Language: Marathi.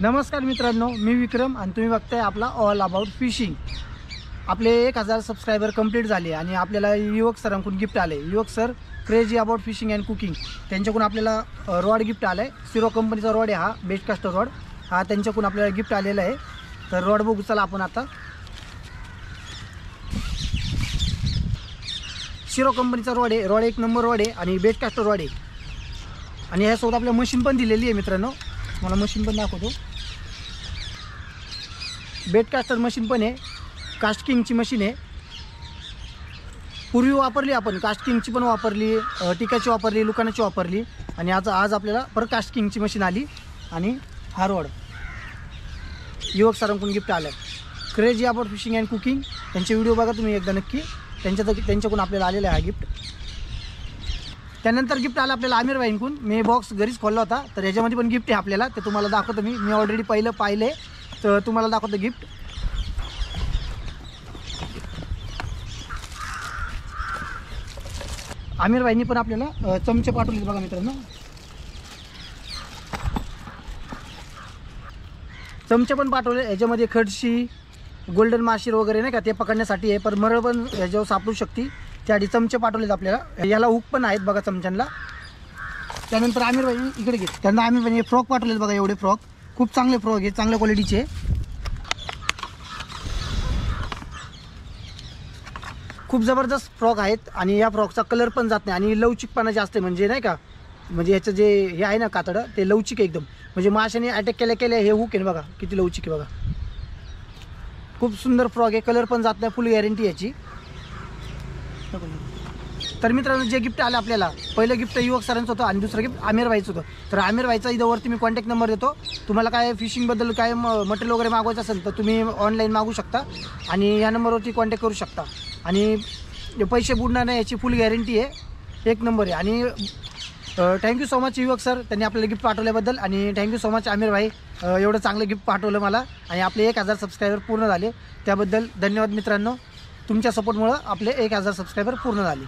नमस्कार मित्रांनो, मी विक्रम आणि तुम्ही बघताय आपला ऑल अबाउट फिशिंग। आपले 1000 सबस्क्रायबर कंप्लीट झाले आणि आपल्याला युवक सरांकडून गिफ्ट आले। युवक sir crazy about fishing and cooking त्यांच्याकडून आपल्याला रॉड गिफ्ट आला आहे। सिरो कंपनीचा रॉड आहे हा, बेस्ट कास्टर रॉड हा त्यांच्याकडून आपल्याला गिफ्ट आलेला आहे। तर रॉड बघू चला आपण आता। सिरो कंपनीचा रॉड आहे, रॉड एक नंबर रॉड आहे आणि बेस्ट कास्टर रॉड आहे। आणि यासोबत आपल्याला मशीन पण दिलेली आहे मित्रांनो, मला मशीन पण दाखवतो। बेट कास्टर मशीन पण आहे, कास्ट किंगची मशीन आहे। पूर्वी वापरली आपण, कास्ट किंगची पण वापरली, टिकाची वापरली, लुकानाची वापरली आणि आज आपल्याला परत कास्ट किंगची मशीन आली। आणि हा रॉड युवक सरांकडून गिफ्ट आलं आहे। Crazy about fishing and cooking त्यांचे व्हिडिओ बघा तुम्ही एकदा नक्की, त्यांच्याकडून आपल्याला आलेला आहे हा गिफ्ट। त्यानंतर गिफ्ट आलं आपल्याला आमिर भाईंकडून। मी बॉक्स घरीच खोलला होता, तर याच्यामध्ये पण गिफ्ट आहे आपल्याला, ते तुम्हाला दाखवतो। मी ऑलरेडी पाहिले तर तुम्हाला दाखवतो गिफ्ट। आमिर भाईंनी पण आपल्याला चमचे पाठवले बघा मित्रांनो। चमचे पण पाठवले, याच्यामध्ये खडशी, गोल्डन माशीर वगैरे नाही का ते पकडण्यासाठी आहे, पण मरळ पण याच्यावर सापडू शकते त्यासाठी चमचे पाठवलेत आपल्याला। याला हुक पण आहेत बघा चमच्यांना। त्यानंतर आमिर भाई इकडे घे, त्यांना आमिर भाई फ्रॉक पाठवलेत बघा, एवढे फ्रॉक खूप चांगले फ्रॉक आहे, चांगल्या क्वालिटीचे। खूप जबरदस्त फ्रॉक आहेत आणि या फ्रॉकचा कलर पण जात नाही आणि लवचिकपणा जास्त आहे, म्हणजे नाही का, म्हणजे याचं जे हे आहे ना कातडं ते लवचिक आहे एकदम, म्हणजे माशाने अटॅक केल्या हे हुक आहे बघा किती लवचिक आहे बघा। खूप सुंदर फ्रॉक आहे, कलर पण जात नाही, फुल गॅरंटी याची। तर मित्रांनो जे गिफ्ट आलं आपल्याला, पहिलं गिफ्ट युवक सरांचं होतं आणि दुसरं गिफ्ट आमिर भाईचं होतं। तर आमिर भाईचा इथं वरती मी कॉन्टॅक्ट नंबर देतो, तुम्हाला काय फिशिंगबद्दल काय मटेरियल वगैरे मागवायचं असेल तर तुम्ही ऑनलाईन मागू शकता आणि या नंबरवरती कॉन्टॅक्ट करू शकता आणि पैसे बुडणार नाही याची फुल गॅरंटी आहे, एक नंबर आहे। आणि थँक्यू सो मच युवक सर, त्यांनी आपल्याला गिफ्ट पाठवल्याबद्दल। आणि थँक्यू सो मच आमिर भाई, एवढं चांगलं गिफ्ट पाठवलं मला आणि आपले 1000 सबस्क्रायबर पूर्ण झाले त्याबद्दल धन्यवाद मित्रांनो। तुमच्या सपोर्टमुळं आपले 1000 सबस्क्रायबर पूर्ण झाले।